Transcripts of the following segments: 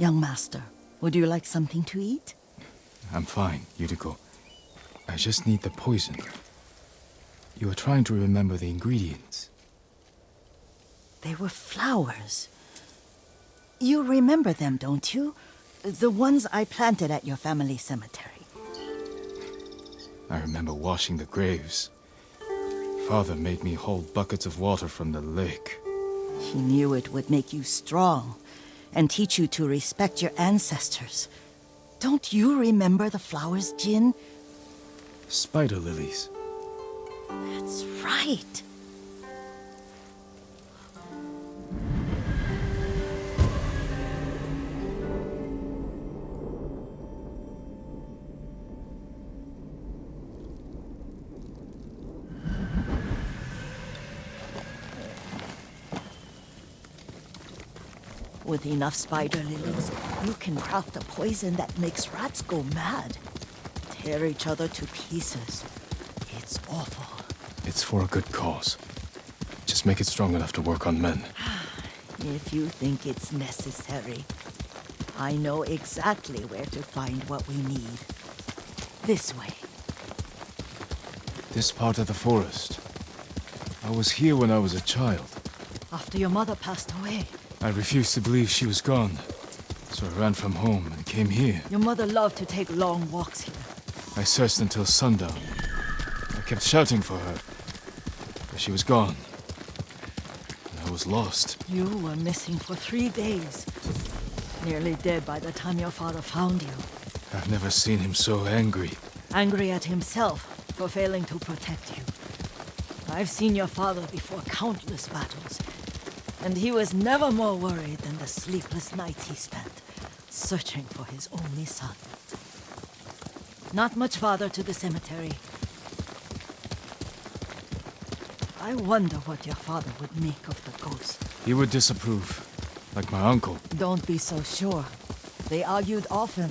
Young master, would you like something to eat? I'm fine, Yuriko. I just need the poison. You were trying to remember the ingredients. They were flowers. You remember them, don't you? The ones I planted at your family cemetery. I remember washing the graves. Father made me hold buckets of water from the lake. He knew it would make you strong and teach you to respect your ancestors. Don't you remember the flowers, Jin? Spider lilies. That's right. With enough spider lilies, you can craft a poison that makes rats go mad. Tear each other to pieces. It's awful. It's for a good cause. Just make it strong enough to work on men. If you think it's necessary, I know exactly where to find what we need. This way. This part of the forest. I was here when I was a child. After your mother passed away. I refused to believe she was gone. So I ran from home and came here. Your mother loved to take long walks here. I searched until sundown. I kept shouting for her. But she was gone. And I was lost. You were missing for 3 days. Nearly dead by the time your father found you. I've never seen him so angry. Angry at himself for failing to protect you. I've seen your father before countless battles. And he was never more worried than the sleepless nights he spent searching for his only son. Not much farther to the cemetery. I wonder what your father would make of the ghost. He would disapprove, like my uncle. Don't be so sure. They argued often.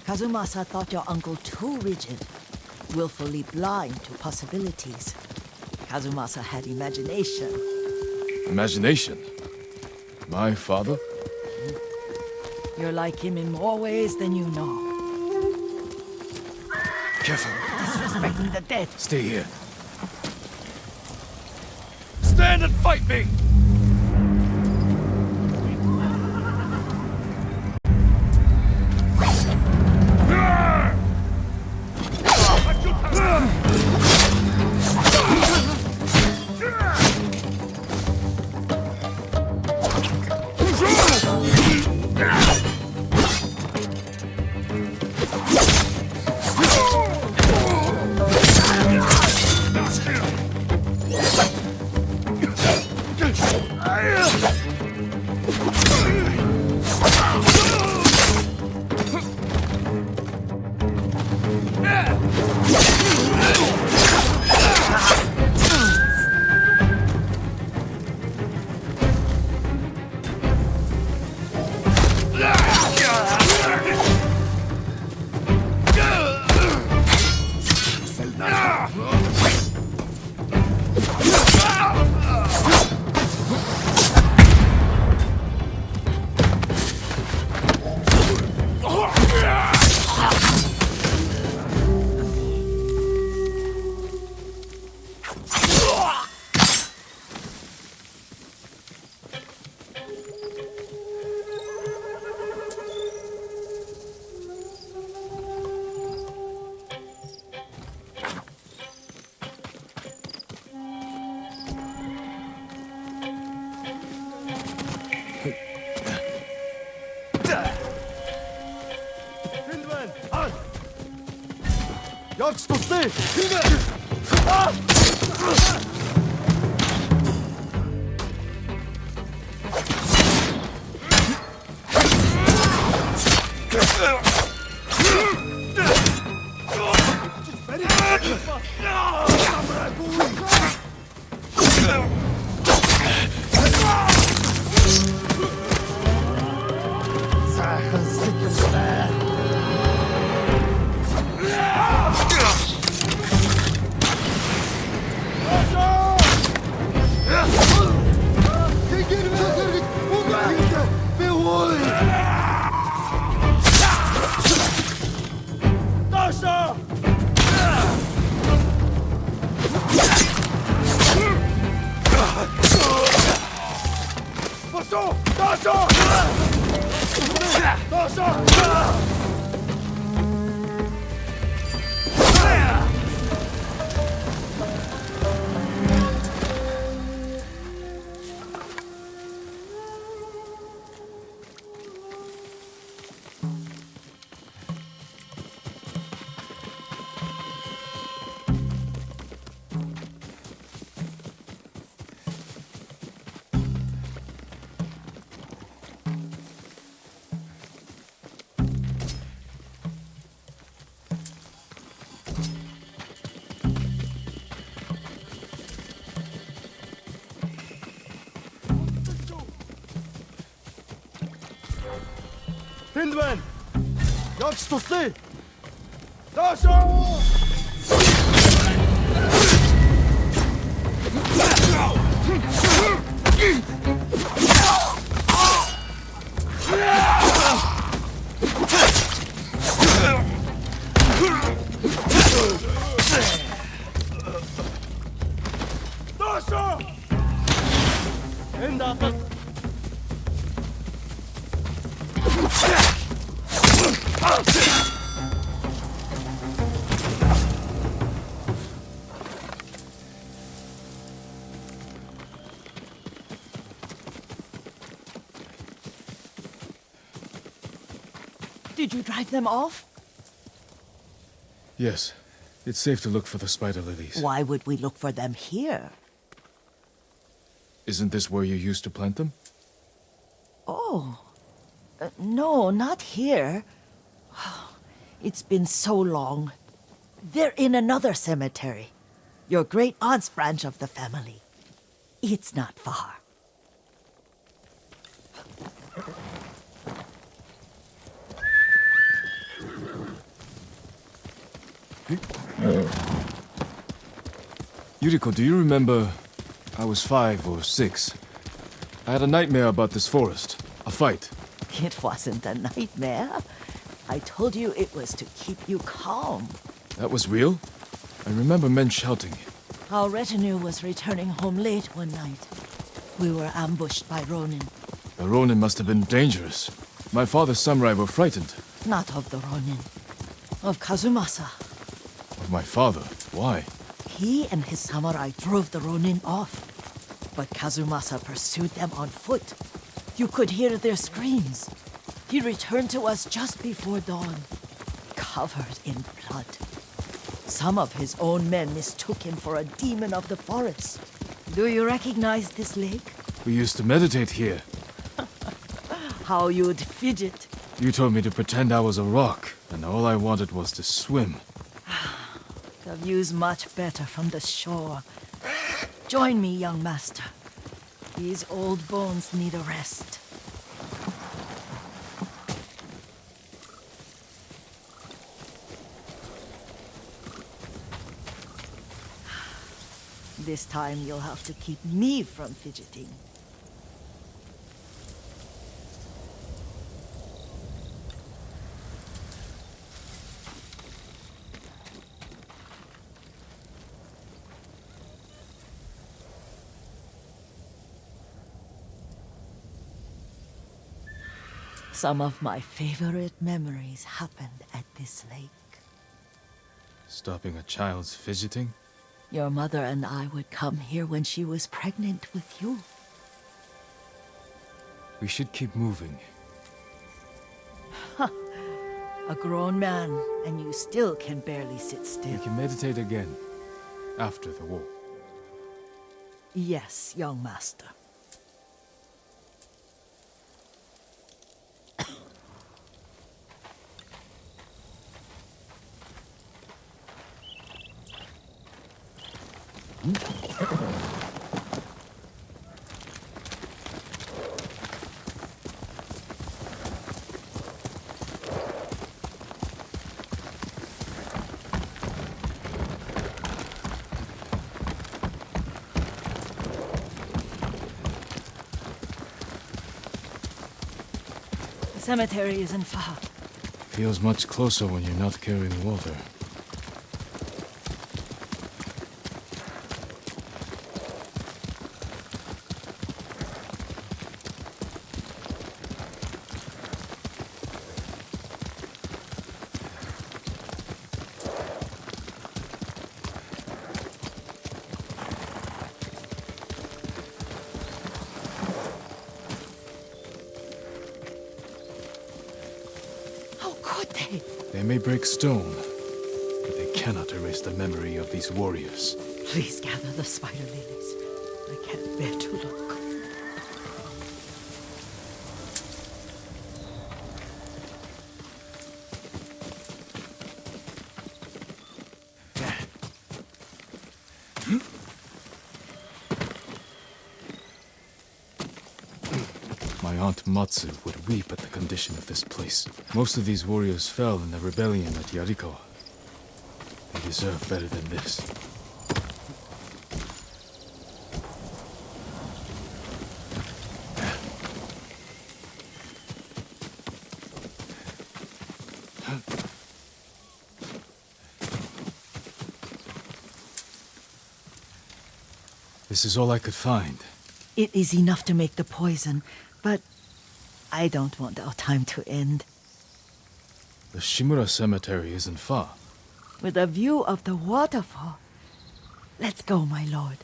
Kazumasa thought your uncle too rigid, willfully blind to possibilities. Kazumasa had imagination. Imagination? My father? You're like him in more ways than you know. Careful. Disrespecting the dead. Stay here. Stand and fight me! Явж тусдээ. Dasho! Dasho! Dasho! Тэндвэн! Ягч туслая! Даашаа! Даашаа! Энд атас Did you drive them off? Yes. It's safe to look for the spider lilies. Why would we look for them here? Isn't this where you used to plant them? Oh. No, not here. It's been so long. They're in another cemetery. Your great aunt's branch of the family. It's not far. Yuriko, do you remember? I was 5 or 6. I had a nightmare about this forest. A fight. It wasn't a nightmare. I told you it was to keep you calm. That was real? I remember men shouting. Our retinue was returning home late one night. We were ambushed by Ronin. The Ronin must have been dangerous. My father's samurai were frightened. Not of the Ronin. Of Kazumasa. Of my father. Why? He and his samurai drove the Ronin off. But Kazumasa pursued them on foot. You could hear their screams. He returned to us just before dawn, covered in blood. Some of his own men mistook him for a demon of the forest. Do you recognize this lake? We used to meditate here. How you'd fidget. You told me to pretend I was a rock, and all I wanted was to swim. The view's much better from the shore. Join me, young master. These old bones need a rest. This time you'll have to keep me from fidgeting. Some of my favorite memories happened at this lake. Stopping a child's fidgeting? Your mother and I would come here when she was pregnant with you. We should keep moving. A grown man, and you still can barely sit We still. can meditate again. After the war. Yes, young master. The cemetery isn't far. Feels much closer when you're not carrying water. They may break stone, but they cannot erase the memory of these warriors. Please gather the spider lilies. I can't bear to look. My aunt Matsu would weep at the condition of this place. Most of these warriors fell in the rebellion at Yarikawa. They deserve better than this. This is all I could find. It is enough to make the poison, but I don't want our time to end. The Shimura Cemetery isn't far. With a view of the waterfall. Let's go, my lord.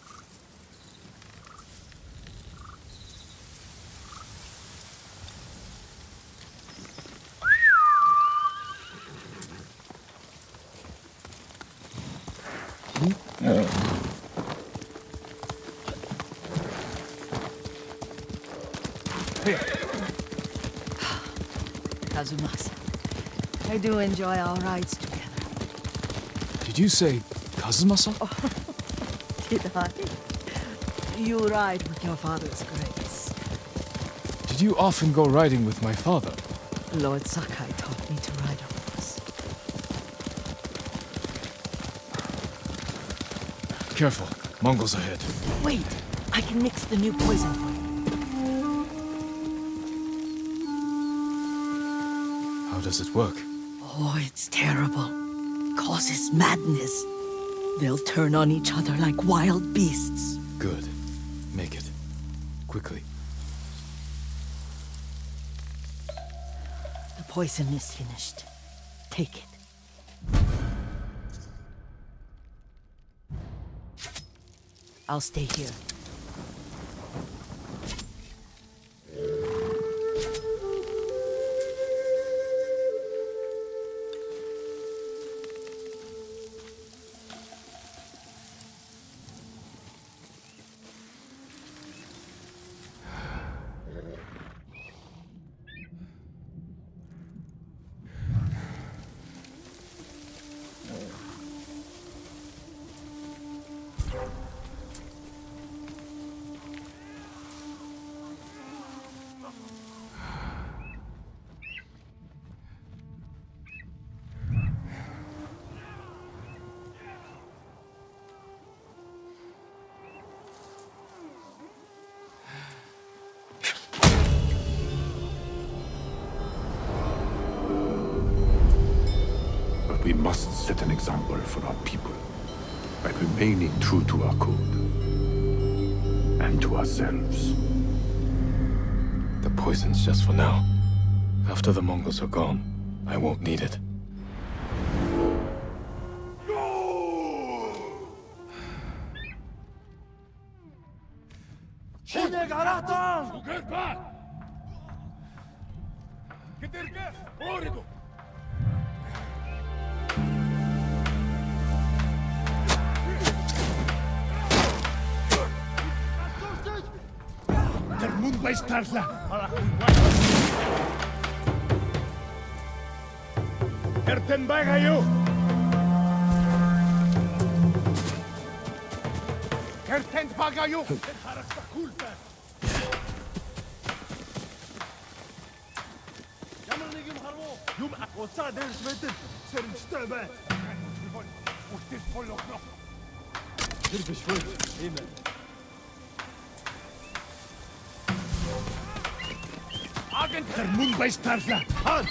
Kazumasa, I do enjoy our rides together. Did you say Kazumasa? Did I? You ride with your father's grace. Did you often go riding with my father? Lord Sakai taught me to ride a horse. Careful. Mongols ahead. Wait! I can mix the new poison for you. How does it work? Oh, it's terrible. Causes madness. They'll turn on each other like wild beasts. Good. Make it. Quickly. The poison is finished. Take it. I'll stay here. We must set an example for our people by remaining true to our code and to ourselves. The poison's just for now. After the Mongols are gone, I won't need it. 신의 가라탄! 그들께 오리도! Der mundo vai estar lá. Erten bagayo. Erten bagayo. Harakta kulpa. Yamanligim harvo. Yum akotsa ders vetin. Serin stöbe. Ustis polokno. Dirbiş vur. Amen. Der mundo vai estar lá. Han!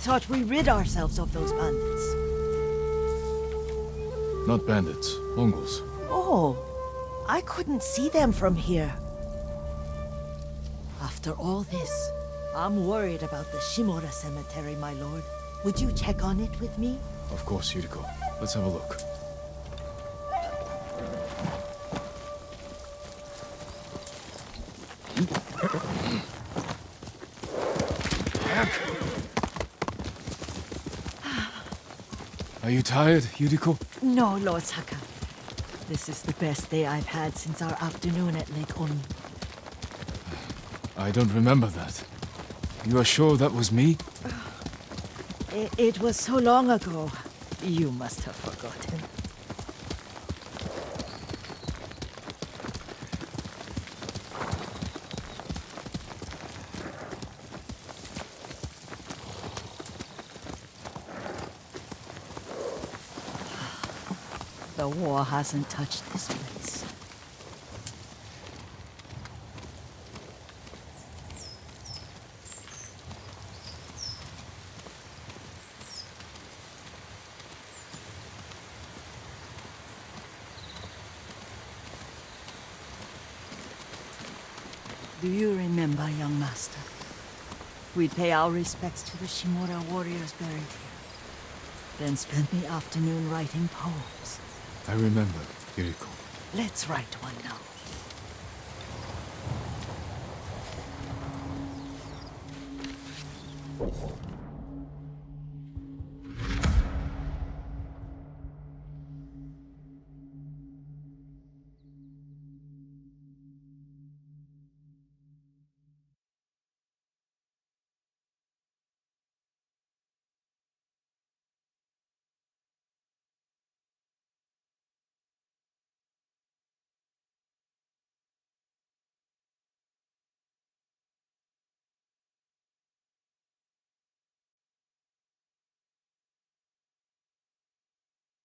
thought we rid ourselves of those bandits. Not bandits, Mongols. Oh, I couldn't see them from here. After all this, I'm worried about the Shimura Cemetery, my lord. Would you check on it with me? Of course, Yuriko. Let's have a look. Are you tired, Yuriko? No, Lord Saka. This is the best day I've had since our afternoon at Lake Oni. I don't remember that. You are sure that was me? It was so long ago. You must have forgotten. The war hasn't touched this place. Do you remember, young master? We'd pay our respects to the Shimura warriors buried here, then spend the afternoon writing poems. I remember, Yuriko. Let's write one now.